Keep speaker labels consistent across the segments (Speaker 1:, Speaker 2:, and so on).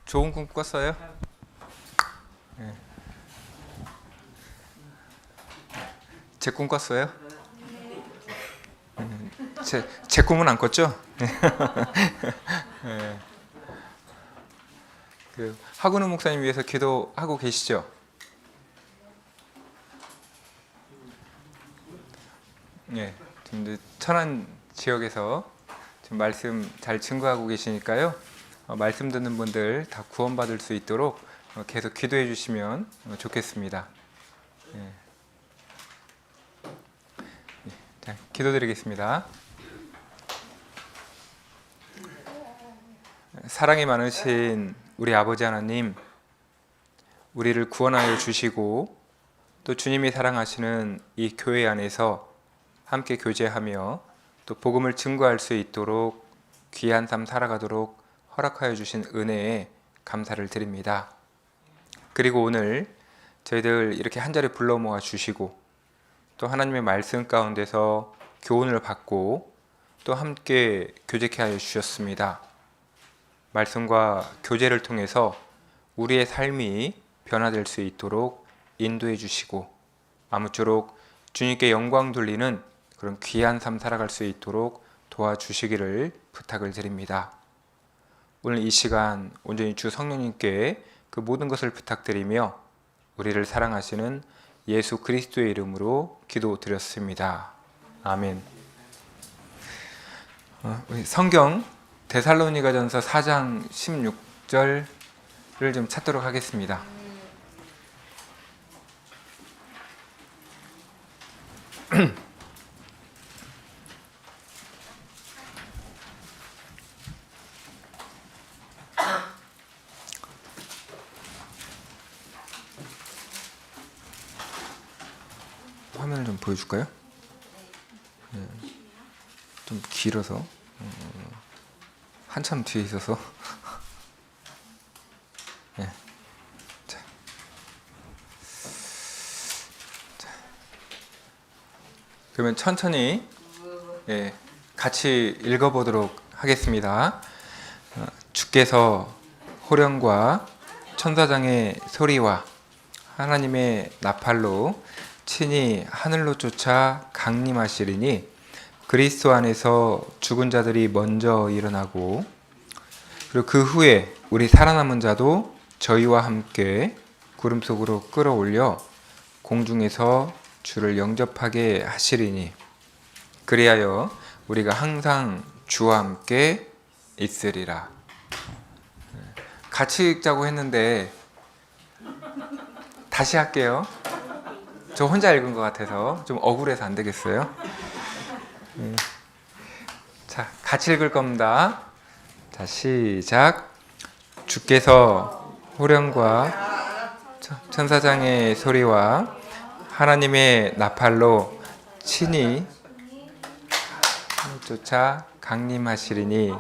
Speaker 1: 좋은 꿈 꿨어요? 네. 제 꿈 꿨어요? 제 꿈은 안 꿨죠? 네. 그 하근우 목사님 위해서 기도하고 계시죠? 네. 지금 이제 천안 지역에서 지금 말씀 잘 증거하고 계시니까요. 말씀 듣는 분들 다 구원받을 수 있도록 계속 기도해 주시면 좋겠습니다. 네. 자, 기도드리겠습니다. 사랑이 많으신 우리 아버지 하나님, 우리를 구원하여 주시고 또 주님이 사랑하시는 이 교회 안에서 함께 교제하며 또 복음을 증거할 수 있도록 귀한 삶 살아가도록 허락하여 주신 은혜에 감사를 드립니다. 그리고 오늘 저희들 이렇게 한자리 불러 모아 주시고 또 하나님의 말씀 가운데서 교훈을 받고 또 함께 교제케 하여 주셨습니다. 말씀과 교제를 통해서 우리의 삶이 변화될 수 있도록 인도해 주시고 아무쪼록 주님께 영광 돌리는 그런 귀한 삶 살아갈 수 있도록 도와주시기를 부탁을 드립니다. 오늘 이 시간 온전히 주 성령님께 그 모든 것을 부탁드리며 우리를 사랑하시는 예수 그리스도의 이름으로 기도드렸습니다. 아멘. 성경 데살로니가전서 4장 16절을 좀 찾도록 하겠습니다. 화면을 좀 보여줄까요? 네. 좀 길어서 한참 뒤에 있어서 네. 자. 그러면 천천히 같이 읽어보도록 하겠습니다. 주께서 호령과 천사장의 소리와 하나님의 나팔로 친히 하늘로 쫓아 강림하시리니 그리스도 안에서 죽은 자들이 먼저 일어나고 그리고 그 후에 우리 살아남은 자도 저희와 함께 구름 속으로 끌어올려 공중에서 주를 영접하게 하시리니 그리하여 우리가 항상 주와 함께 있으리라. 같이 읽자고 했는데 다시 할게요. 저 혼자 읽은 것 같아서 좀 억울해서 안 되겠어요? 자, 같이 읽을 겁니다. 자, 시작. 주께서 호령과 천사장의 소리와 하나님의 나팔로 친히 쫓아 강림하시리니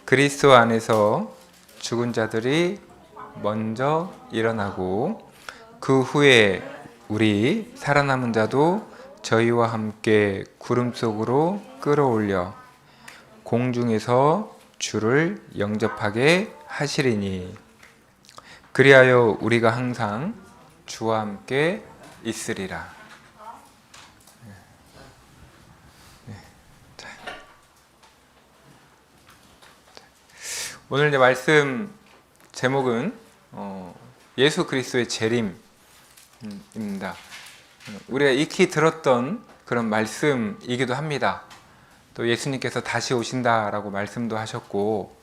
Speaker 1: 그리스도 안에서 죽은 자들이 먼저 일어나고 그 후에 우리 살아남은 자도 저희와 함께 구름 속으로 끌어올려 공중에서 주를 영접하게 하시리니 그리하여 우리가 항상 주와 함께 있으리라. 오늘 이제 말씀 제목은 예수 그리스도의 재림입니다. 우리가 익히 들었던 그런 말씀이기도 합니다. 또 예수님께서 다시 오신다라고 말씀도 하셨고,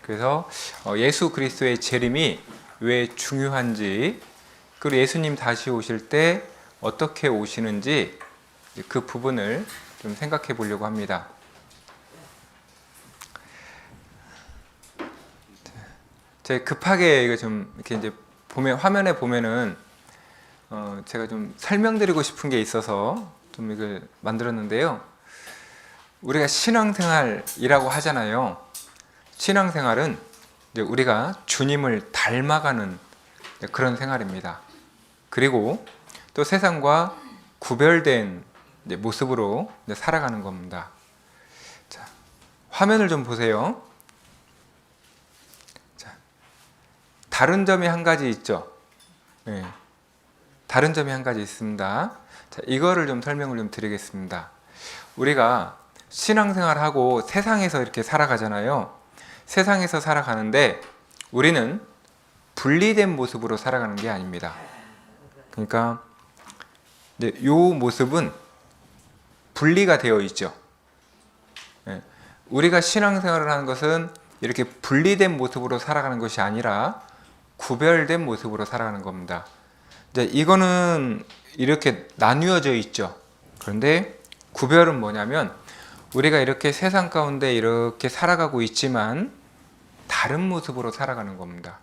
Speaker 1: 그래서 예수 그리스도의 재림이 왜 중요한지, 그리고 예수님 다시 오실 때 어떻게 오시는지 그 부분을 좀 생각해 보려고 합니다. 제가 급하게 이거 좀 이렇게 이제 화면에 보면은 제가 좀 설명드리고 싶은 게 있어서 좀 이걸 만들었는데요. 우리가 신앙생활이라고 하잖아요. 신앙생활은 이제 우리가 주님을 닮아가는 그런 생활입니다. 그리고 또 세상과 구별된 이제 모습으로 이제 살아가는 겁니다. 자, 화면을 좀 보세요. 자, 다른 점이 한 가지 있죠. 네. 다른 점이 한 가지 있습니다. 자, 이거를 좀 설명을 좀 드리겠습니다. 우리가 신앙생활하고 세상에서 이렇게 살아가잖아요. 세상에서 살아가는데 우리는 분리된 모습으로 살아가는 게 아닙니다. 그러니까 이제 이 모습은 분리가 되어 있죠. 예. 우리가 신앙생활을 하는 것은 이렇게 분리된 모습으로 살아가는 것이 아니라 구별된 모습으로 살아가는 겁니다. 이제 이거는 이렇게 나뉘어져 있죠. 그런데 구별은 뭐냐면 우리가 이렇게 세상 가운데 이렇게 살아가고 있지만 다른 모습으로 살아가는 겁니다.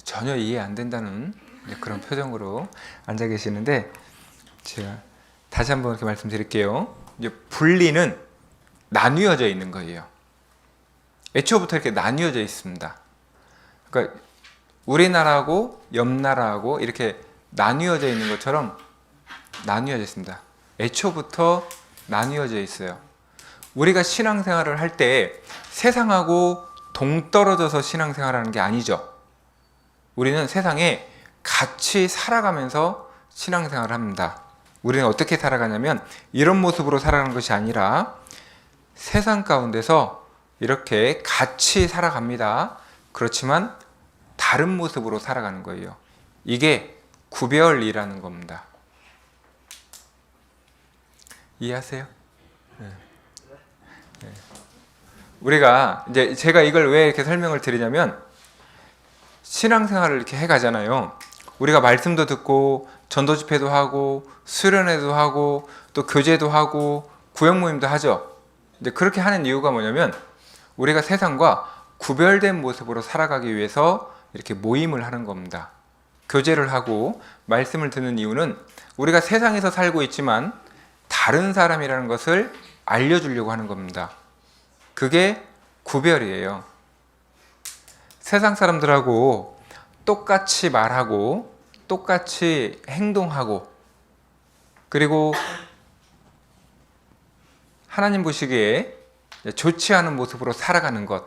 Speaker 1: 전혀 이해 안 된다는 그런 표정으로 앉아 계시는데 제가 다시 한번 이렇게 말씀드릴게요. 이제 분리는 나뉘어져 있는 거예요. 애초부터 이렇게 나뉘어져 있습니다. 그러니까 우리나라하고 옆 나라하고 이렇게 나뉘어져 있는 것처럼 나뉘어져 있습니다. 애초부터 나뉘어져 있어요. 우리가 신앙생활을 할 때 세상하고 동떨어져서 신앙생활하는 게 아니죠. 우리는 세상에 같이 살아가면서 신앙생활을 합니다. 우리는 어떻게 살아가냐면 이런 모습으로 살아가는 것이 아니라 세상 가운데서 이렇게 같이 살아갑니다. 그렇지만 다른 모습으로 살아가는 거예요. 이게 구별이라는 겁니다. 이해하세요? 네. 네. 우리가 이제 제가 이걸 왜 이렇게 설명을 드리냐면 신앙생활을 이렇게 해가잖아요. 우리가 말씀도 듣고 전도 집회도 하고 수련회도 하고 또 교제도 하고 구역 모임도 하죠. 이제 그렇게 하는 이유가 뭐냐면 우리가 세상과 구별된 모습으로 살아가기 위해서 이렇게 모임을 하는 겁니다. 교제를 하고 말씀을 듣는 이유는 우리가 세상에서 살고 있지만 다른 사람이라는 것을 알려주려고 하는 겁니다. 그게 구별이에요. 세상 사람들하고 똑같이 말하고 똑같이 행동하고 그리고 하나님 보시기에 좋지 않은 모습으로 살아가는 것,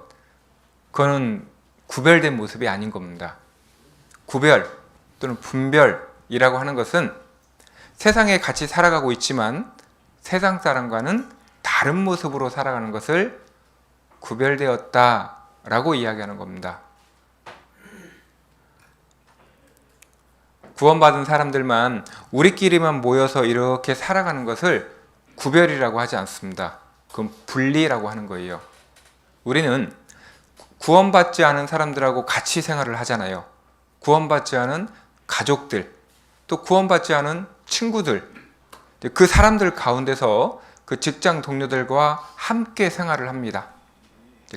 Speaker 1: 그거는 구별된 모습이 아닌 겁니다. 구별 또는 분별이라고 하는 것은 세상에 같이 살아가고 있지만 세상 사람과는 다른 모습으로 살아가는 것을 구별되었다라고 이야기하는 겁니다. 구원받은 사람들만 우리끼리만 모여서 이렇게 살아가는 것을 구별이라고 하지 않습니다. 그건 분리라고 하는 거예요. 우리는 구원받지 않은 사람들하고 같이 생활을 하잖아요. 구원받지 않은 가족들, 또 구원받지 않은 친구들, 그 사람들 가운데서 그 직장 동료들과 함께 생활을 합니다.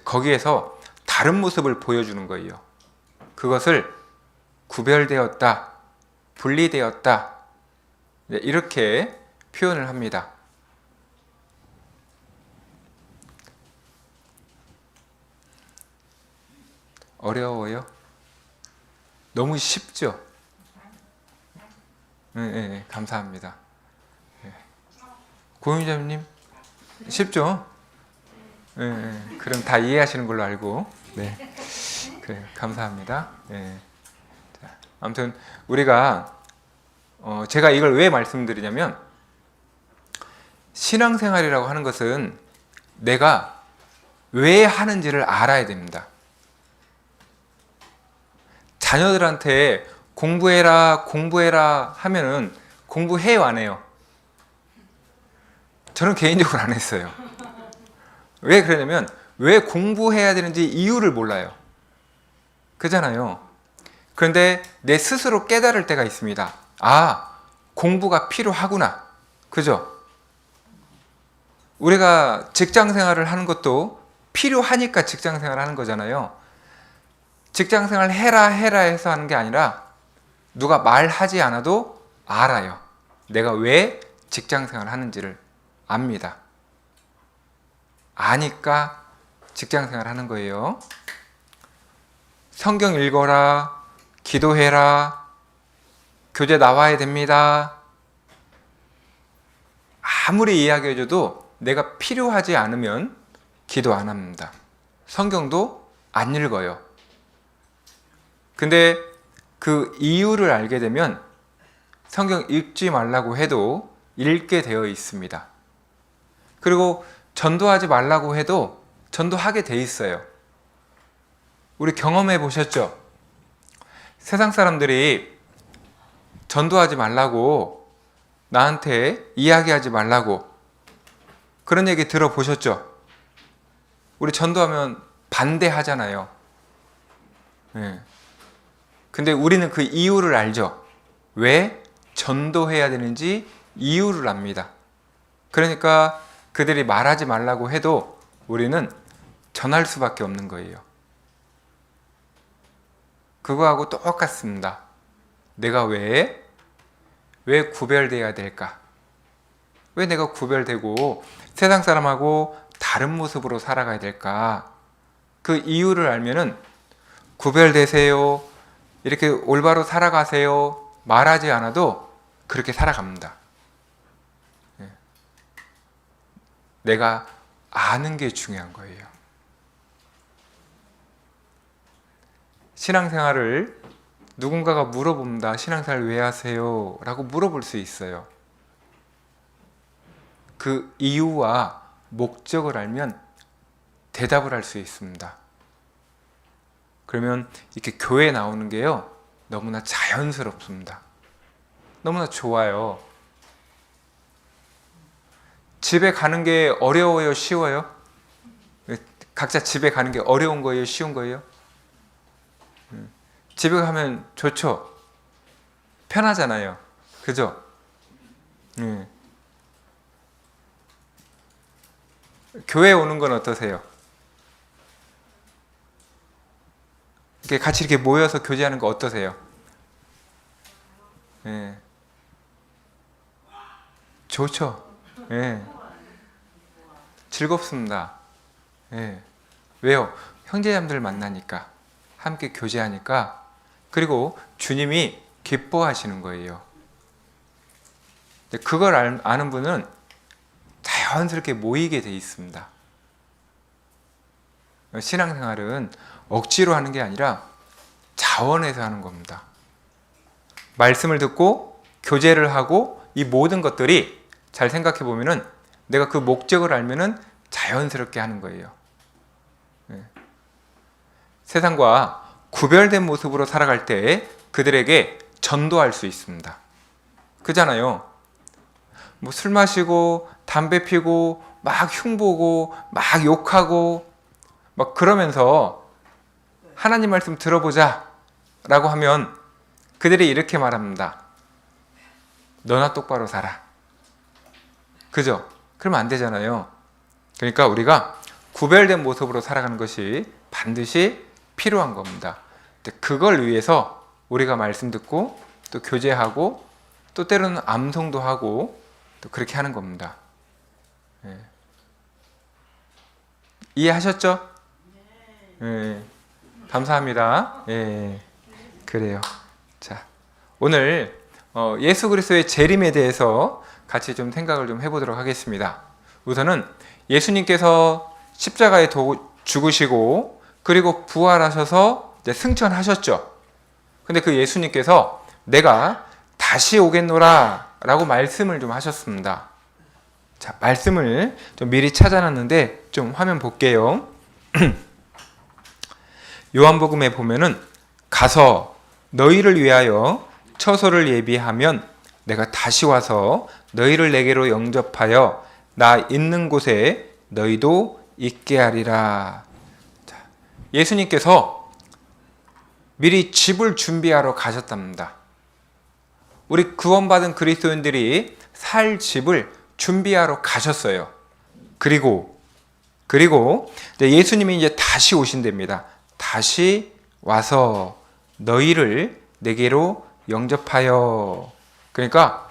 Speaker 1: 거기에서 다른 모습을 보여주는 거예요. 그것을 구별되었다, 분리되었다, 이렇게 표현을 합니다. 어려워요? 너무 쉽죠? 네, 감사합니다. 네. 고윤자님 쉽죠? 네, 그럼 다 이해하시는 걸로 알고, 네, 그래 감사합니다. 네. 자, 아무튼 우리가 제가 이걸 왜 말씀드리냐면 신앙생활이라고 하는 것은 내가 왜 하는지를 알아야 됩니다. 자녀들한테 공부해라 공부해라 하면은 공부해요 안 해요? 저는 개인적으로 안 했어요. 왜 그러냐면 왜 공부해야 되는지 이유를 몰라요. 그잖아요. 그런데 내 스스로 깨달을 때가 있습니다. 아, 공부가 필요하구나. 그죠? 우리가 직장 생활을 하는 것도 필요하니까 직장 생활을 하는 거잖아요. 직장 생활 해라 해서 하는 게 아니라 누가 말하지 않아도 알아요. 내가 왜 직장 생활을 하는지를 압니다. 아니까 직장 생활을 하는 거예요. 성경 읽어라, 기도해라, 교제 나와야 됩니다. 아무리 이야기해줘도 내가 필요하지 않으면 기도 안 합니다. 성경도 안 읽어요. 근데 그 이유를 알게 되면 성경 읽지 말라고 해도 읽게 되어 있습니다. 그리고 전도하지 말라고 해도 전도하게 돼 있어요. 우리 경험해 보셨죠? 세상 사람들이 전도하지 말라고, 나한테 이야기하지 말라고 그런 얘기 들어보셨죠? 우리 전도하면 반대하잖아요. 네. 근데 우리는 그 이유를 알죠. 왜 전도해야 되는지 이유를 압니다. 그러니까 그들이 말하지 말라고 해도 우리는 전할 수밖에 없는 거예요. 그거하고 똑같습니다. 내가 왜 구별돼야 될까? 왜 내가 구별되고 세상 사람하고 다른 모습으로 살아가야 될까? 그 이유를 알면은 구별되세요, 이렇게 올바로 살아가세요 말하지 않아도 그렇게 살아갑니다. 내가 아는 게 중요한 거예요. 신앙생활을 누군가가 물어봅니다. 신앙생활 왜 하세요? 라고 물어볼 수 있어요. 그 이유와 목적을 알면 대답을 할 수 있습니다. 그러면 이렇게 교회에 나오는 게요, 너무나 자연스럽습니다. 너무나 좋아요. 집에 가는 게 어려워요? 쉬워요? 각자 집에 가는 게 어려운 거예요? 쉬운 거예요? 집에 가면 좋죠? 편하잖아요. 그죠? 교회 오는 건 어떠세요? 이렇게 같이 이렇게 모여서 교제하는 거 어떠세요? 좋죠? 즐겁습니다. 왜요? 형제자매들 만나니까, 함께 교제하니까, 그리고 주님이 기뻐하시는 거예요. 그걸 아는 분은 자연스럽게 모이게 돼 있습니다. 신앙생활은 억지로 하는 게 아니라 자원해서 하는 겁니다. 말씀을 듣고 교제를 하고 이 모든 것들이 잘 생각해 보면은 내가 그 목적을 알면은 자연스럽게 하는 거예요. 세상과 구별된 모습으로 살아갈 때 그들에게 전도할 수 있습니다. 그잖아요. 뭐 술 마시고 담배 피고 막 흉보고 막 욕하고 막 그러면서 하나님 말씀 들어보자 라고 하면 그들이 이렇게 말합니다. 너나 똑바로 살아. 그죠? 그러면 안 되잖아요. 그러니까 우리가 구별된 모습으로 살아가는 것이 반드시 필요한 겁니다. 그걸 위해서 우리가 말씀 듣고 또 교제하고 또 때로는 암송도 하고 또 그렇게 하는 겁니다. 이해하셨죠? 감사합니다. 그래요. 자, 오늘 예수 그리스도의 재림에 대해서 같이 좀 생각을 좀 해보도록 하겠습니다. 우선은 예수님께서 십자가에 죽으시고 그리고 부활하셔서 이제 승천하셨죠. 근데 그 예수님께서 내가 다시 오겠노라 라고 말씀을 좀 하셨습니다. 자, 말씀을 좀 미리 찾아놨는데 좀 화면 볼게요. 요한복음에 보면은 가서 너희를 위하여 처소를 예비하면 내가 다시 와서 너희를 내게로 영접하여 나 있는 곳에 너희도 있게 하리라. 자, 예수님께서 미리 집을 준비하러 가셨답니다. 우리 구원받은 그리스도인들이 살 집을 준비하러 가셨어요. 그리고 예수님이 이제 다시 오신답니다. 다시 와서 너희를 내게로 영접하여. 그러니까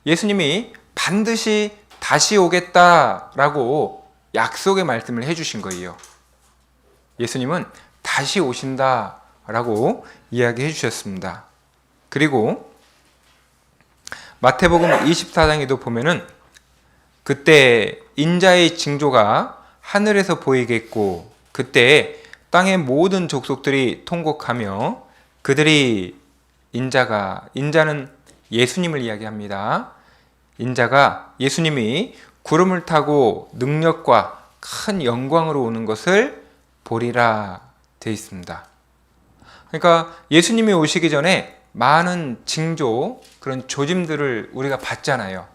Speaker 1: 예수님이 반드시 다시 오겠다라고 약속의 말씀을 해주신 거예요. 예수님은 다시 오신다라고 이야기해 주셨습니다. 그리고 마태복음 24장에도 보면은 그때 인자의 징조가 하늘에서 보이겠고 그때 땅의 모든 족속들이 통곡하며 그들이 인자는 예수님을 이야기합니다. 인자가 예수님이 구름을 타고 능력과 큰 영광으로 오는 것을 보리라 되어 있습니다. 그러니까 예수님이 오시기 전에 많은 징조, 그런 조짐들을 우리가 봤잖아요.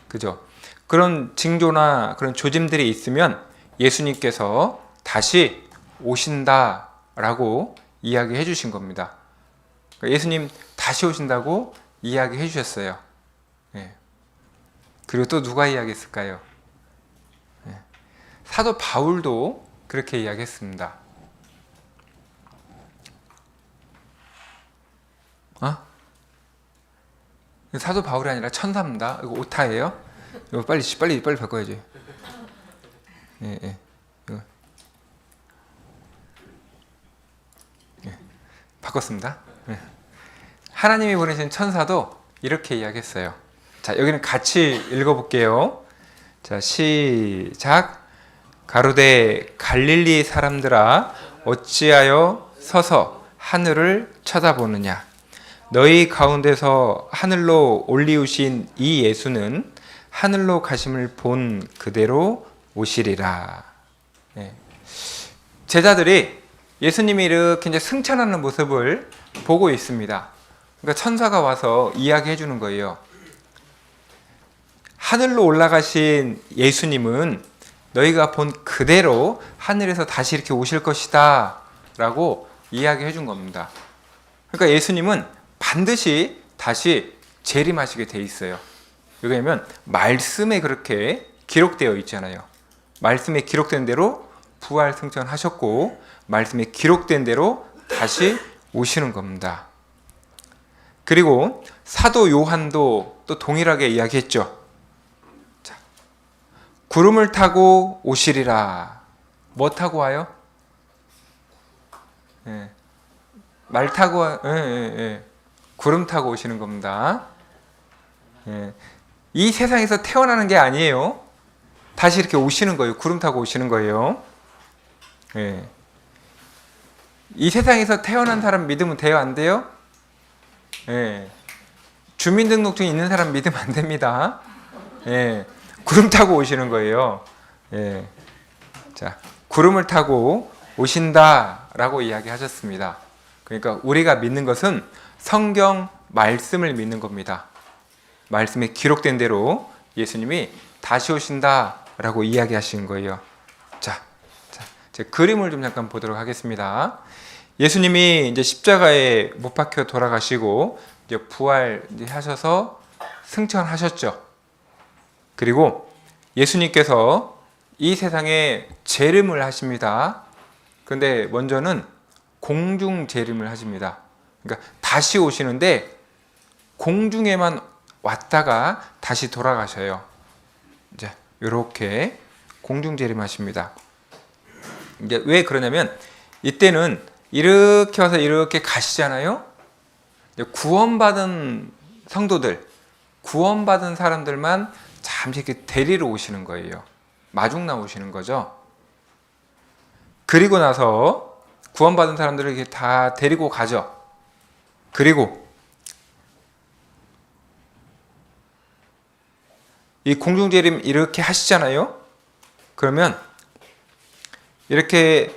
Speaker 1: 그죠? 그런 징조나 그런 조짐들이 있으면 예수님께서 다시 오신다라고 이야기해 주신 겁니다. 예수님 다시 오신다고 이야기해 주셨어요. 예. 그리고 또 누가 이야기했을까요? 예. 사도 바울도 그렇게 이야기했습니다. 사도 바울이 아니라 천사입니다. 이거 오타예요? 이거 빨리 바꿔야지. 예. 이거. 예. 바꿨습니다. 예. 하나님이 보내신 천사도 이렇게 이야기했어요. 자, 여기는 같이 읽어볼게요. 자, 시작. 가로되 갈릴리 사람들아 어찌하여 서서 하늘을 쳐다보느냐. 너희 가운데서 하늘로 올리우신 이 예수는 하늘로 가심을 본 그대로 오시리라. 네. 제자들이 예수님이 이렇게 이제 승천하는 모습을 보고 있습니다. 그러니까 천사가 와서 이야기해 주는 거예요. 하늘로 올라가신 예수님은 너희가 본 그대로 하늘에서 다시 이렇게 오실 것이다 라고 이야기해 준 겁니다. 그러니까 예수님은 반드시 다시 재림하시게 돼 있어요. 왜냐하면 말씀에 그렇게 기록되어 있잖아요. 말씀에 기록된 대로 부활 승천하셨고 말씀에 기록된 대로 다시 오시는 겁니다. 그리고 사도 요한도 또 동일하게 이야기했죠. 자, 구름을 타고 오시리라. 뭐 타고 와요? 예. 말 타고 구름 타고 오시는 겁니다. 예. 이 세상에서 태어나는 게 아니에요. 다시 이렇게 오시는 거예요. 구름 타고 오시는 거예요. 예. 이 세상에서 태어난 사람 믿으면 돼요? 안 돼요? 예. 주민등록증 있는 사람 믿으면 안 됩니다. 예. 구름 타고 오시는 거예요. 예. 자, 구름을 타고 오신다라고 이야기하셨습니다. 그러니까 우리가 믿는 것은 성경 말씀을 믿는 겁니다. 말씀에 기록된 대로 예수님이 다시 오신다라고 이야기하신 거예요. 자, 제 그림을 좀 잠깐 보도록 하겠습니다. 예수님이 이제 십자가에 못 박혀 돌아가시고 이제 부활하셔서 승천하셨죠. 그리고 예수님께서 이 세상에 재림을 하십니다. 그런데 먼저는 공중 재림을 하십니다. 그러니까 다시 오시는데 공중에만 왔다가 다시 돌아가셔요. 이제 이렇게 공중 재림하십니다. 이제 왜 그러냐면 이때는 이렇게 와서 이렇게 가시잖아요. 구원받은 성도들, 구원받은 사람들만 잠시 이렇게 데리러 오시는 거예요. 마중 나오시는 거죠. 그리고 나서 구원받은 사람들을 이렇게 다 데리고 가죠. 그리고 이 공중재림 이렇게 하시잖아요. 그러면 이렇게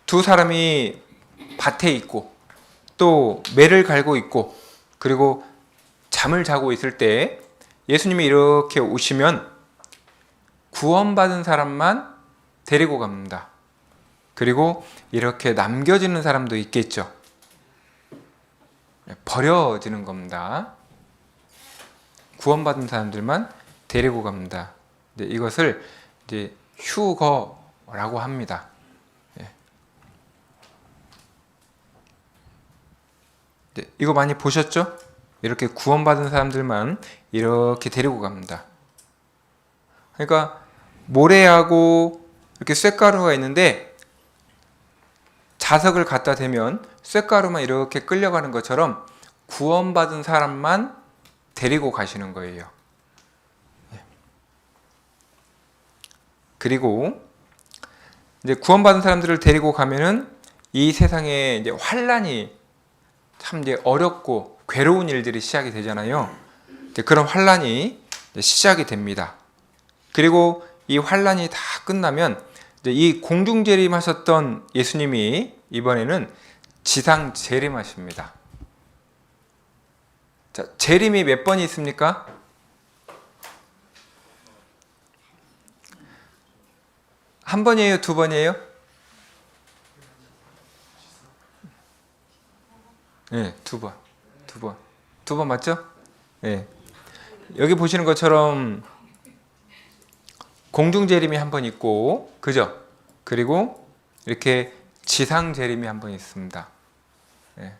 Speaker 1: 두 사람이 밭에 있고 또 매를 갈고 있고 그리고 잠을 자고 있을 때 예수님이 이렇게 오시면 구원받은 사람만 데리고 갑니다. 그리고 이렇게 남겨지는 사람도 있겠죠. 버려지는 겁니다. 구원받은 사람들만 데리고 갑니다. 이것을 이제 휴거라고 합니다. 이거 많이 보셨죠? 이렇게 구원받은 사람들만 이렇게 데리고 갑니다. 그러니까 모래하고 이렇게 쇳가루가 있는데 자석을 갖다 대면 쇳가루만 이렇게 끌려가는 것처럼 구원받은 사람만 데리고 가시는 거예요. 그리고 이제 구원받은 사람들을 데리고 가면은 이 세상에 이제 환란이 참 이제 어렵고 괴로운 일들이 시작이 되잖아요. 이제 그런 환란이 시작이 됩니다. 그리고 이 환란이 다 끝나면 이제 이 공중 재림하셨던 예수님이 이번에는 지상 재림하십니다. 자, 재림이 몇 번이 있습니까? 한 번이에요? 두 번이에요? 네, 두 번. 두 번 맞죠? 네. 여기 보시는 것처럼 공중 재림이 한 번 있고, 그죠? 그리고 이렇게 지상 재림이 한 번 있습니다. 네.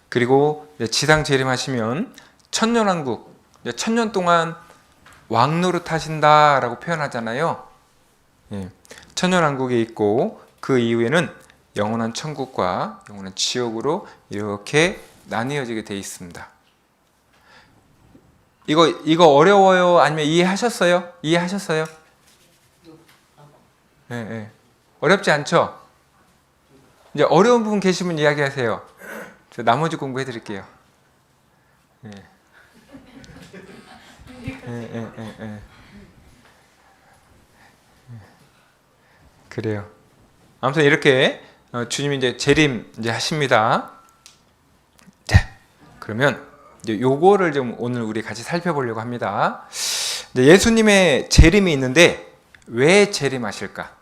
Speaker 1: 그리고 지상 재림하시면 천년왕국, 1000년 동안 왕노릇 하신다라고 표현하잖아요. 예. 천년왕국에 있고 그 이후에는 영원한 천국과 영원한 지옥으로 이렇게 나뉘어지게 돼 있습니다. 이거 어려워요? 아니면 이해하셨어요? 이해하셨어요? 예, 예. 어렵지 않죠? 이제 어려운 부분 계시면 이야기하세요. 저 나머지 공부해 드릴게요. 예. 예. 그래요. 아무튼 이렇게 주님이 이제 재림 이제 하십니다. 자, 그러면 이제 요거를 좀 오늘 우리 같이 살펴보려고 합니다. 이제 예수님의 재림이 있는데 왜 재림하실까?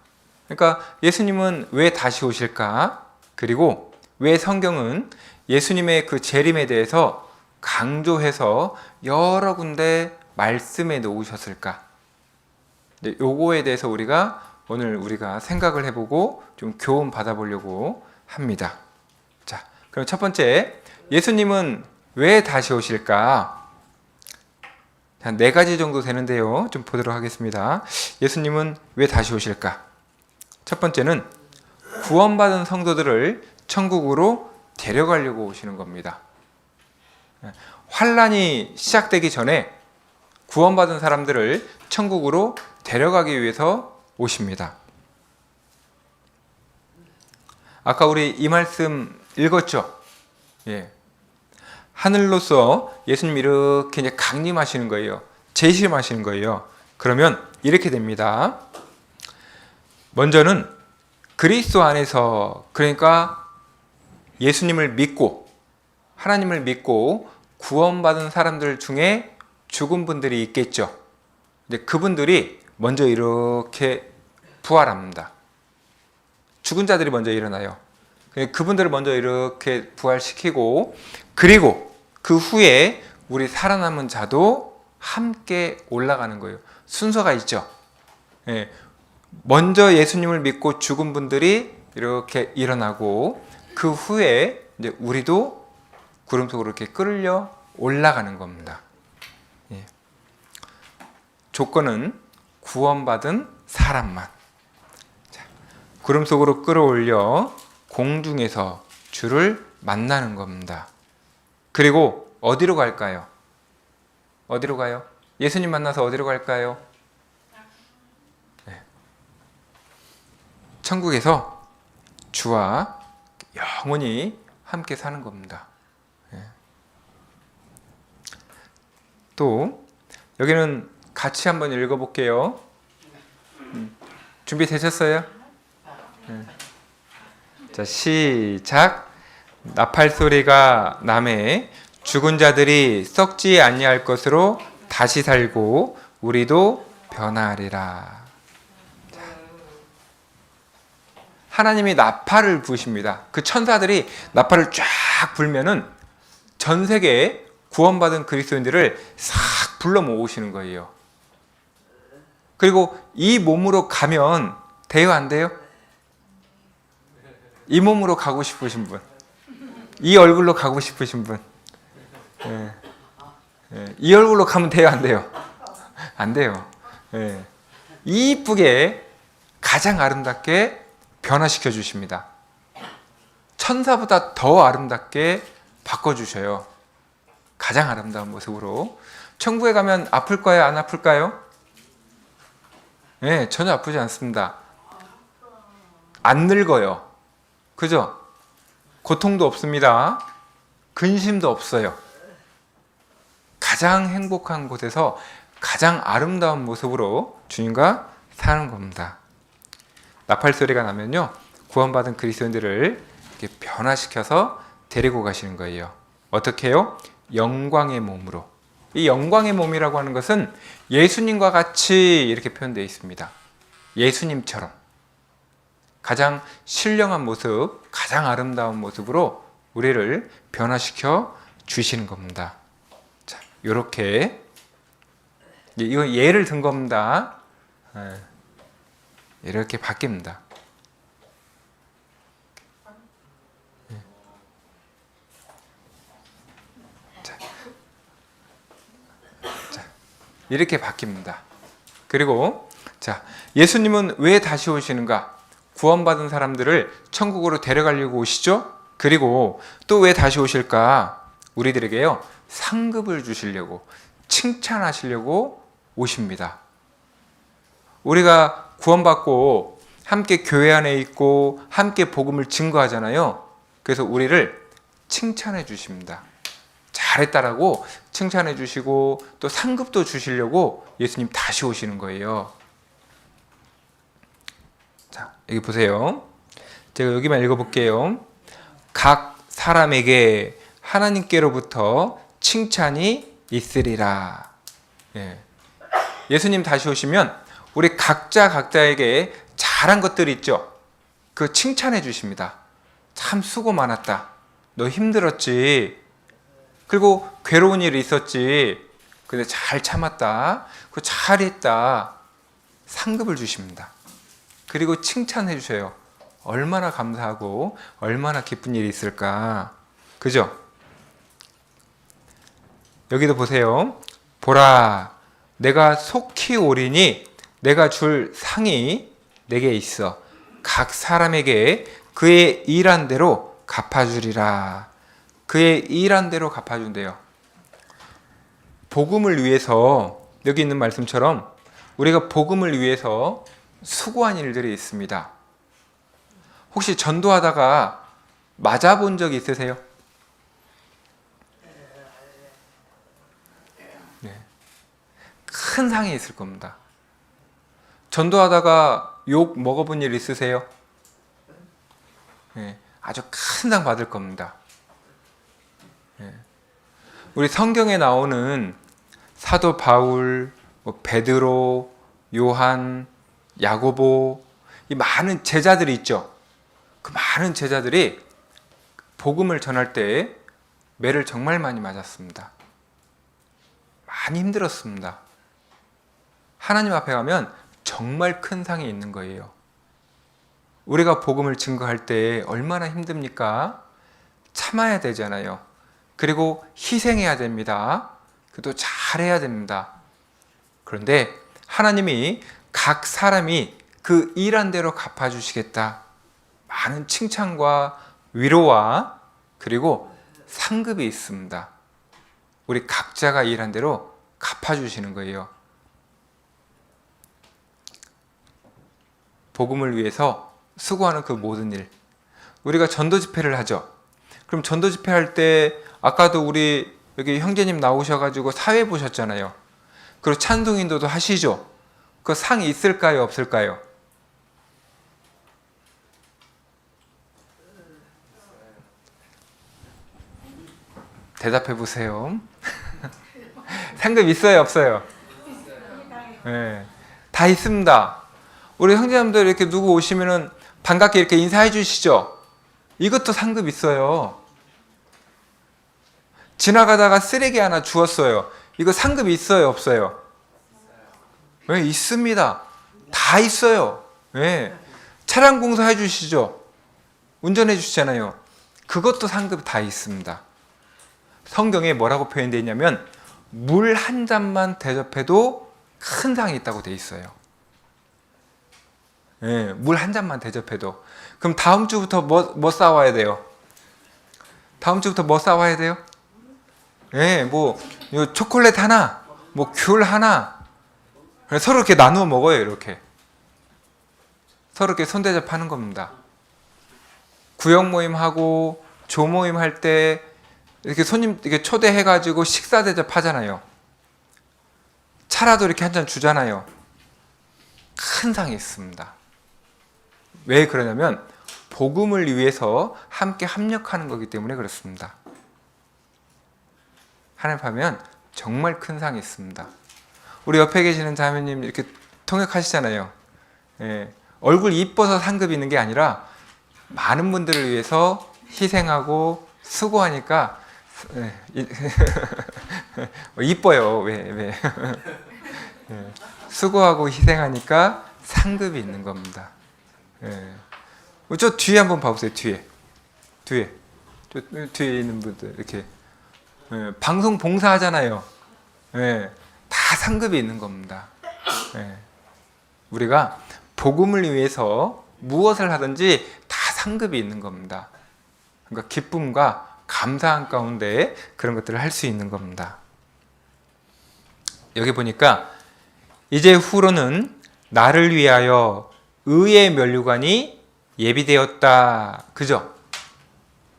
Speaker 1: 그러니까 예수님은 왜 다시 오실까? 그리고 왜 성경은 예수님의 그 재림에 대해서 강조해서 여러 군데 말씀해 놓으셨을까? 요거에 대해서 오늘 우리가 생각을 해보고 좀 교훈 받아보려고 합니다. 자, 그럼 첫 번째, 예수님은 왜 다시 오실까? 한 4가지 정도 되는데요. 좀 보도록 하겠습니다. 예수님은 왜 다시 오실까? 첫 번째는 구원받은 성도들을 천국으로 데려가려고 오시는 겁니다. 환란이 시작되기 전에 구원받은 사람들을 천국으로 데려가기 위해서 오십니다. 아까 우리 이 말씀 읽었죠? 예. 하늘로서 예수님이 이렇게 이제 강림하시는 거예요. 재림하시는 거예요. 그러면 이렇게 됩니다. 먼저는 그리스도 안에서, 그러니까 예수님을 믿고 하나님을 믿고 구원받은 사람들 중에 죽은 분들이 있겠죠. 이제 그분들이 먼저 이렇게 부활합니다. 죽은 자들이 먼저 일어나요. 그분들을 먼저 이렇게 부활시키고, 그리고 그 후에 우리 살아남은 자도 함께 올라가는 거예요. 순서가 있죠. 예. 먼저 예수님을 믿고 죽은 분들이 이렇게 일어나고, 그 후에 이제 우리도 구름 속으로 이렇게 끌려 올라가는 겁니다. 예. 조건은 구원받은 사람만. 자, 구름 속으로 끌어올려 공중에서 주를 만나는 겁니다. 그리고 어디로 갈까요? 어디로 가요? 예수님 만나서 어디로 갈까요? 네. 천국에서 주와 영원히 함께 사는 겁니다. 네. 또 여기는 같이 한번 읽어볼게요. 준비되셨어요? 네. 자, 시작. 나팔 소리가 나매 죽은 자들이 썩지 아니할 것으로 다시 살고 우리도 변화하리라. 자, 하나님이 나팔을 부십니다. 그 천사들이 나팔을 쫙 불면은 전 세계에 구원받은 그리스도인들을 싹 불러 모으시는 거예요. 그리고 이 몸으로 가면 돼요, 안 돼요? 이 몸으로 가고 싶으신 분, 이 얼굴로 가고 싶으신 분, 예. 예. 이 얼굴로 가면 돼요, 안 돼요? 안 돼요. 예. 이쁘게 가장 아름답게 변화시켜 1000사보다 더 아름답게 바꿔주셔요. 가장 아름다운 모습으로. 천국에 가면 아플까요? 안 아플까요? 네, 전혀 아프지 않습니다. 안 늙어요. 그죠? 고통도 없습니다. 근심도 없어요. 가장 행복한 곳에서 가장 아름다운 모습으로 주님과 사는 겁니다. 나팔 소리가 나면요, 구원받은 그리스도인들을 이렇게 변화시켜서 데리고 가시는 거예요. 어떻게 해요? 영광의 몸으로. 이 영광의 몸이라고 하는 것은 예수님과 같이 이렇게 표현되어 있습니다. 예수님처럼 가장 신령한 모습, 가장 아름다운 모습으로 우리를 변화시켜 주시는 겁니다. 자, 이렇게 이거 예를 든 겁니다. 이렇게 바뀝니다. 이렇게 바뀝니다. 그리고 자, 예수님은 왜 다시 오시는가? 구원받은 사람들을 천국으로 데려가려고 오시죠? 그리고 또 왜 다시 오실까? 우리들에게요, 상급을 주시려고, 칭찬하시려고 오십니다. 우리가 구원받고 함께 교회 안에 있고 함께 복음을 증거하잖아요. 그래서 우리를 칭찬해 주십니다. 잘했다라고 칭찬해 주시고 또 상급도 주시려고 예수님 다시 오시는 거예요. 자, 여기 보세요. 제가 여기만 읽어볼게요. 각 사람에게 하나님께로부터 칭찬이 있으리라. 예. 예수님 다시 오시면 우리 각자에게 잘한 것들이 있죠. 그 칭찬해 주십니다. 참 수고 많았다. 너 힘들었지. 그리고 괴로운 일이 있었지. 근데 잘 참았다. 그 잘했다. 상급을 주십니다. 그리고 칭찬해 주셔요. 얼마나 감사하고 얼마나 기쁜 일이 있을까. 그죠? 여기도 보세요. 보라, 내가 속히 오리니 내가 줄 상이 내게 있어. 각 사람에게 그의 일한 대로 갚아주리라. 그의 일한 대로 갚아준대요. 복음을 위해서, 여기 있는 말씀처럼 우리가 복음을 위해서 수고한 일들이 있습니다. 혹시 전도하다가 맞아본 적 있으세요? 네. 큰 상이 있을 겁니다. 전도하다가 욕 먹어본 일 있으세요? 네. 아주 큰 상 받을 겁니다. 우리 성경에 나오는 사도 바울, 베드로, 요한, 야고보, 이 많은 제자들이 있죠. 그 많은 제자들이 복음을 전할 때 매를 정말 많이 맞았습니다. 많이 힘들었습니다. 하나님 앞에 가면 정말 큰 상이 있는 거예요. 우리가 복음을 증거할 때 얼마나 힘듭니까? 참아야 되잖아요. 그리고 희생해야 됩니다. 그것도 잘해야 됩니다. 그런데 하나님이 각 사람이 그 일한 대로 갚아주시겠다. 많은 칭찬과 위로와 그리고 상급이 있습니다. 우리 각자가 일한 대로 갚아주시는 거예요. 복음을 위해서 수고하는 그 모든 일. 우리가 전도 집회를 하죠. 그럼 전도 집회 할 때 아까도 우리 여기 형제님 나오셔가지고 사회 보셨잖아요. 그리고 찬송 인도도 하시죠. 그 상이 있을까요? 없을까요? 대답해 보세요. 상급 있어요? 없어요? 네, 다 있습니다. 우리 형제님들 이렇게 누구 오시면은 반갑게 이렇게 인사해 주시죠. 이것도 상급 있어요. 지나가다가 쓰레기 하나 주웠어요. 이거 상급이 있어요? 없어요? 네, 있습니다. 다 있어요. 네. 차량 공사해 주시죠. 운전해 주시잖아요. 그것도 상급 다 있습니다. 성경에 뭐라고 표현되어 있냐면 물 한 잔만 대접해도 큰 상이 있다고 되어 있어요. 네, 물 한 잔만 대접해도. 그럼 다음 주부터 뭐 싸와야 돼요? 다음 주부터 뭐 싸와야 돼요? 예, 뭐 요 초콜릿 하나, 뭐 귤 하나, 서로 이렇게 나누어 먹어요. 이렇게 서로 이렇게 손대접하는 겁니다. 구역 모임하고 조 모임 할 때 이렇게 손님 이렇게 초대해가지고 식사 대접하잖아요. 차라도 이렇게 한 잔 주잖아요. 큰 상이 있습니다. 왜 그러냐면 복음을 위해서 함께 합력하는 거기 때문에 그렇습니다. 하나님 하면 정말 큰 상이 있습니다. 우리 옆에 계시는 자매님 이렇게 통역하시잖아요. 예, 얼굴 이뻐서 상급이 있는 게 아니라 많은 분들을 위해서 희생하고 수고하니까 이뻐요. 왜? 예, 수고하고 희생하니까 상급이 있는 겁니다. 예. 저 뒤에 한번 봐보세요. 뒤에 저 뒤에 있는 분들 이렇게 예, 방송 봉사하잖아요. 예, 다 상급이 있는 겁니다. 예. 우리가 복음을 위해서 무엇을 하든지 다 상급이 있는 겁니다. 그러니까 기쁨과 감사한 가운데 그런 것들을 할 수 있는 겁니다. 여기 보니까 이제 후로는 나를 위하여 의의 면류관이 예비되었다. 그죠?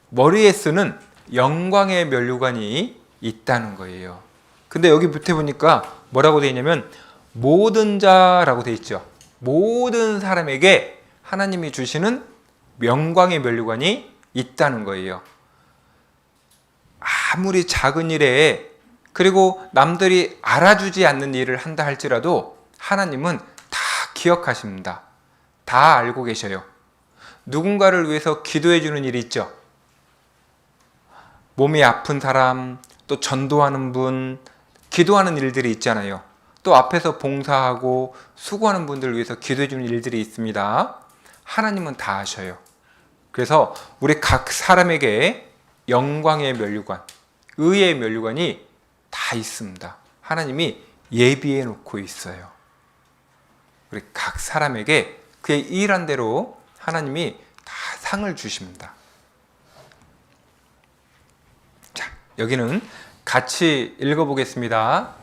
Speaker 1: 머리에 쓰는 영광의 면류관이 있다는 거예요. 근데 여기 밑에 보니까 뭐라고 되어 있냐면 모든 자라고 되어 있죠. 모든 사람에게 하나님이 주시는 영광의 면류관이 있다는 거예요. 아무리 작은 일에 그리고 남들이 알아주지 않는 일을 한다 할지라도 하나님은 다 기억하십니다. 다 알고 계셔요. 누군가를 위해서 기도해 주는 일이 있죠. 몸이 아픈 사람, 또 전도하는 분, 기도하는 일들이 있잖아요. 또 앞에서 봉사하고 수고하는 분들을 위해서 기도해 주는 일들이 있습니다. 하나님은 다 아셔요. 그래서 우리 각 사람에게 영광의 면류관, 의의 면류관이 다 있습니다. 하나님이 예비해 놓고 있어요. 우리 각 사람에게 그의 일한 대로 하나님이 다 상을 주십니다. 자, 여기는 같이 읽어보겠습니다.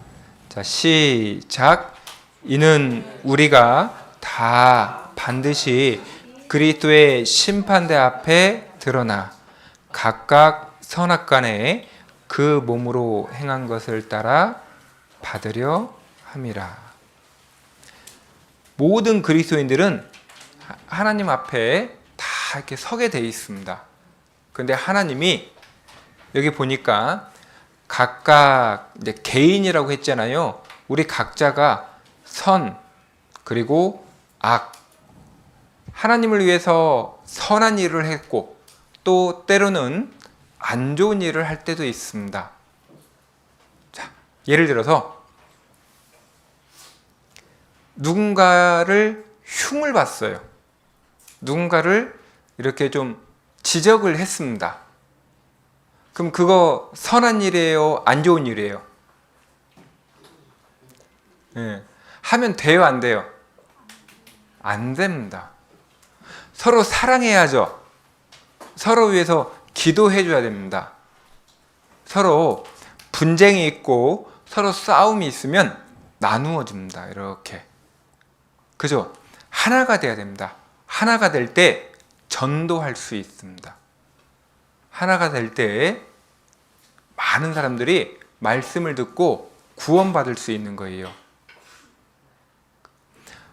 Speaker 1: 자, 시작. 이는 우리가 다 반드시 그리스도의 심판대 앞에 드러나 각각 선악간에 그 몸으로 행한 것을 따라 받으려 함이라. 모든 그리스도인들은 하나님 앞에 다 이렇게 서게 돼 있습니다. 그런데 하나님이 여기 보니까 각각 이제 개인이라고 했잖아요. 우리 각자가 선 그리고 악, 하나님을 위해서 선한 일을 했고 또 때로는 안 좋은 일을 할 때도 있습니다. 자, 예를 들어서 누군가를 흉을 봤어요. 누군가를 이렇게 좀 지적을 했습니다. 그럼 그거 선한 일이에요? 안 좋은 일이에요? 네. 하면 돼요? 안 돼요? 안 됩니다. 서로 사랑해야죠. 서로 위해서 기도해 줘야 됩니다. 서로 분쟁이 있고 서로 싸움이 있으면 나누어 줍니다. 이렇게. 그죠? 하나가 돼야 됩니다. 하나가 될 때 전도할 수 있습니다. 하나가 될 때 많은 사람들이 말씀을 듣고 구원받을 수 있는 거예요.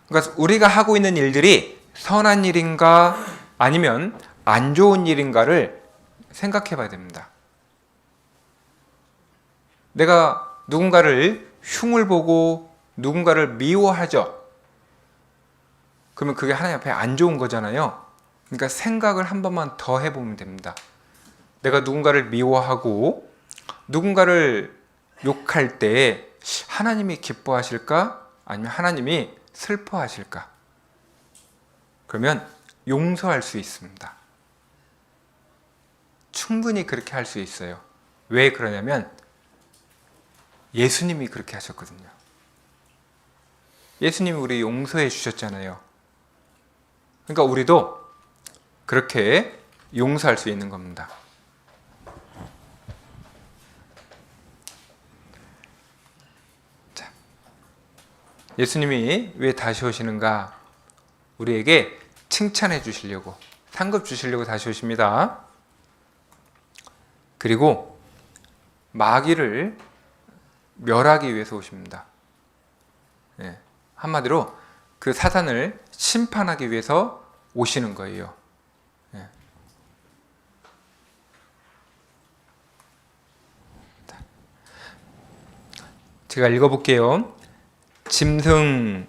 Speaker 1: 그러니까 우리가 하고 있는 일들이 선한 일인가 아니면 안 좋은 일인가를 생각해 봐야 됩니다. 내가 누군가를 흉을 보고 누군가를 미워하죠. 그러면 그게 하나님 앞에 안 좋은 거잖아요. 그러니까 생각을 한 번만 더 해보면 됩니다. 내가 누군가를 미워하고 누군가를 욕할 때 하나님이 기뻐하실까? 아니면 하나님이 슬퍼하실까? 그러면 용서할 수 있습니다. 충분히 그렇게 할 수 있어요. 왜 그러냐면 예수님이 그렇게 하셨거든요. 예수님이 우리 용서해 주셨잖아요. 그러니까 우리도 그렇게 용서할 수 있는 겁니다. 예수님이 왜 다시 오시는가? 우리에게 칭찬해 주시려고, 상급 주시려고 다시 오십니다. 그리고 마귀를 멸하기 위해서 오십니다. 예, 한마디로 그 사단을 심판하기 위해서 오시는 거예요. 예. 제가 읽어볼게요. 짐승,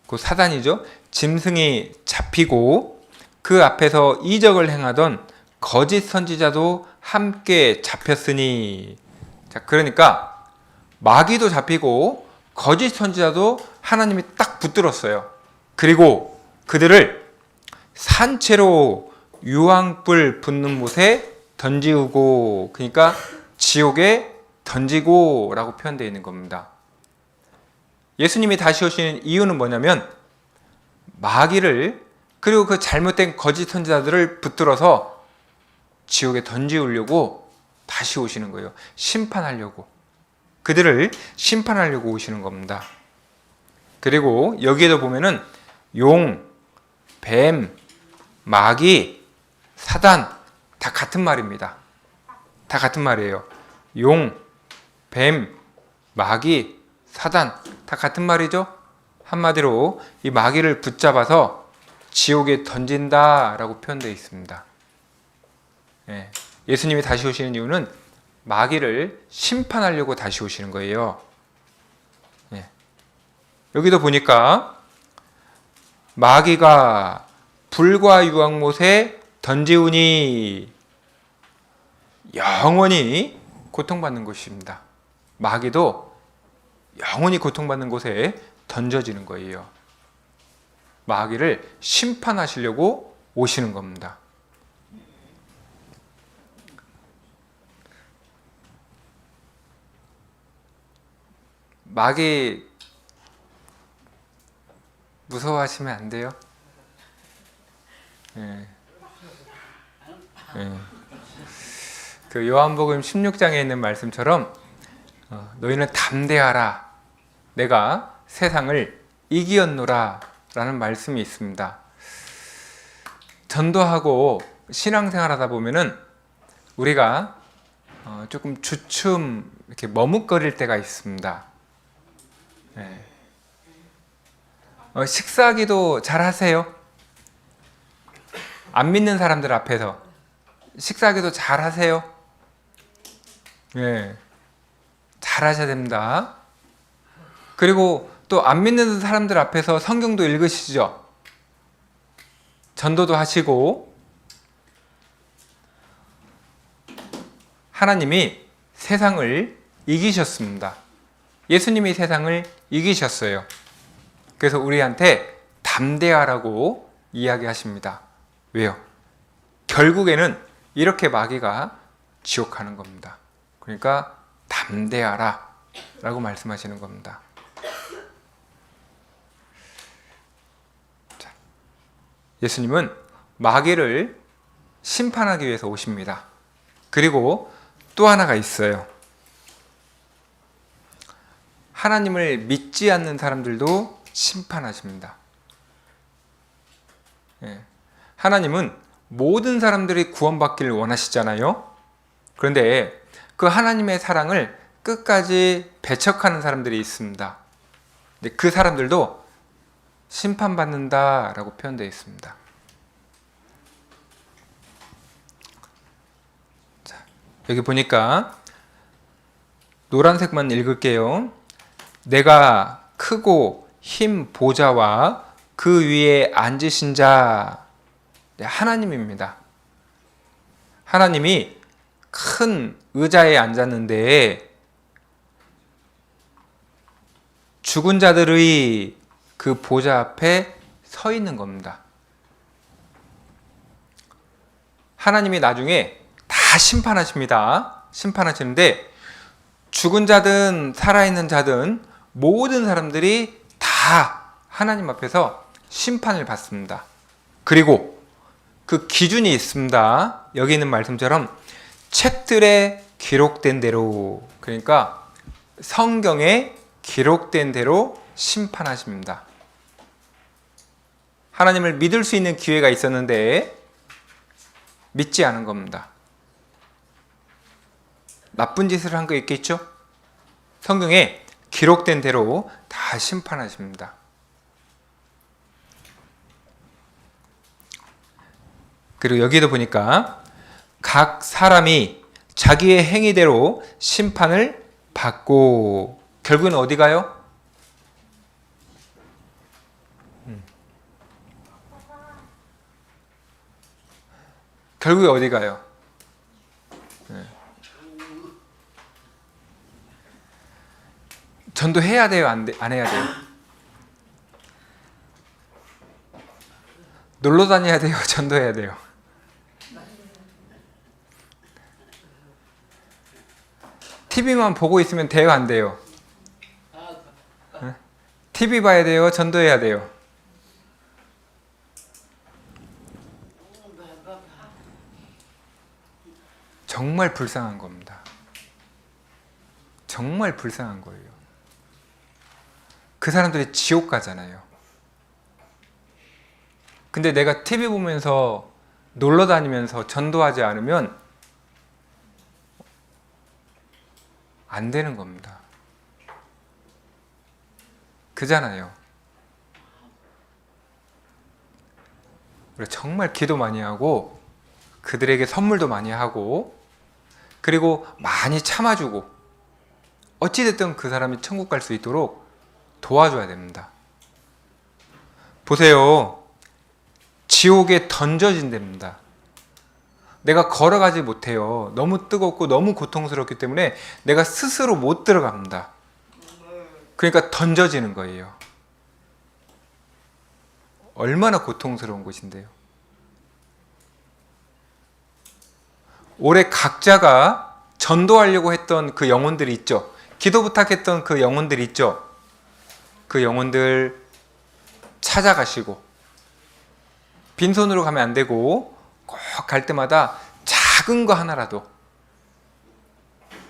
Speaker 1: 그 사단이죠. 짐승이 잡히고 그 앞에서 이적을 행하던 거짓 선지자도 함께 잡혔으니. 자, 그러니까 마귀도 잡히고 거짓 선지자도 하나님이 딱 붙들었어요. 그리고 그들을 산채로 유황불 붙는 못에 던지우고, 그러니까 지옥에 던지고 라고 표현되어 있는 겁니다. 예수님이 다시 오시는 이유는 뭐냐면 마귀를, 그리고 그 잘못된 거짓 선지자들을 붙들어서 지옥에 던지우려고 다시 오시는 거예요. 심판하려고. 그들을 심판하려고 오시는 겁니다. 그리고 여기에도 보면은 용, 뱀, 마귀, 사단 다 같은 말입니다. 다 같은 말이에요. 용, 뱀, 마귀, 사단 다 같은 말이죠. 한마디로 이 마귀를 붙잡아서 지옥에 던진다라고 표현되어 있습니다. 예, 예수님이 다시 오시는 이유는 마귀를 심판하려고 다시 오시는 거예요. 예, 여기도 보니까 마귀가 불과 유황못에 던지우니 영원히 고통받는 것입니다. 마귀도 영원히 고통받는 곳에 던져지는 거예요. 마귀를 심판하시려고 오시는 겁니다. 마귀 무서워하시면 안 돼요. 예. 예. 그 요한복음 16장에 있는 말씀처럼 너희는 담대하라, 내가 세상을 이기었노라 라는 말씀이 있습니다. 전도하고 신앙생활하다 보면은 우리가 조금 주춤 이렇게 머뭇거릴 때가 있습니다. 네. 식사기도 잘 하세요? 안 믿는 사람들 앞에서 식사기도 잘 하세요? 네. 잘 하셔야 됩니다. 그리고 또 안 믿는 사람들 앞에서 성경도 읽으시죠? 전도도 하시고. 하나님이 세상을 이기셨습니다. 예수님이 세상을 이기셨어요. 그래서 우리한테 담대하라고 이야기하십니다. 왜요? 결국에는 이렇게 마귀가 지옥하는 겁니다. 그러니까 담대하라 라고 말씀하시는 겁니다. 자, 예수님은 마귀를 심판하기 위해서 오십니다. 그리고 또 하나가 있어요. 하나님을 믿지 않는 사람들도 심판하십니다. 예. 하나님은 모든 사람들이 구원받기를 원하시잖아요. 그런데 그 하나님의 사랑을 끝까지 배척하는 사람들이 있습니다. 근데 그 사람들도 심판받는다라고 표현되어 있습니다. 자, 여기 보니까 노란색만 읽을게요. 내가 크고 흰 보좌와 그 위에 앉으신 자, 하나님입니다. 하나님이 큰 의자에 앉았는데 죽은 자들의 그 보좌 앞에 서 있는 겁니다. 하나님이 나중에 다 심판하십니다. 심판하시는데 죽은 자든 살아있는 자든 모든 사람들이 다 하나님 앞에서 심판을 받습니다. 그리고 그 기준이 있습니다. 여기 있는 말씀처럼 책들에 기록된 대로, 그러니까 성경에 기록된 대로 심판하십니다. 하나님을 믿을 수 있는 기회가 있었는데 믿지 않은 겁니다. 나쁜 짓을 한 거 있겠죠? 성경에 기록된 대로 다 심판하십니다. 그리고 여기도 보니까 각 사람이 자기의 행위대로 심판을 받고, 결국은 어디 가요? 결국에 어디 가요? 전도해야 돼요? 안 해야 돼요? 놀러 다녀야 돼요? 전도해야 돼요? TV만 보고 있으면 돼요? 안 돼요? TV 봐야 돼요? 전도해야 돼요? 정말 불쌍한 겁니다. 정말 불쌍한 거예요. 그 사람들이 지옥 가잖아요. 근데 내가 TV 보면서 놀러 다니면서 전도하지 않으면 안 되는 겁니다. 그잖아요. 우리가 정말 기도 많이 하고 그들에게 선물도 많이 하고 그리고 많이 참아주고 어찌됐든 그 사람이 천국 갈 수 있도록 도와줘야 됩니다. 보세요. 지옥에 던져진답니다. 내가 걸어가지 못해요. 너무 뜨겁고 너무 고통스럽기 때문에 내가 스스로 못 들어갑니다. 그러니까 던져지는 거예요. 얼마나 고통스러운 곳인데요. 올해 각자가 전도하려고 했던 그 영혼들이 있죠. 기도 부탁했던 그 영혼들이 있죠. 그 영혼들 찾아가시고 빈손으로 가면 안 되고 꼭 갈 때마다 작은 거 하나라도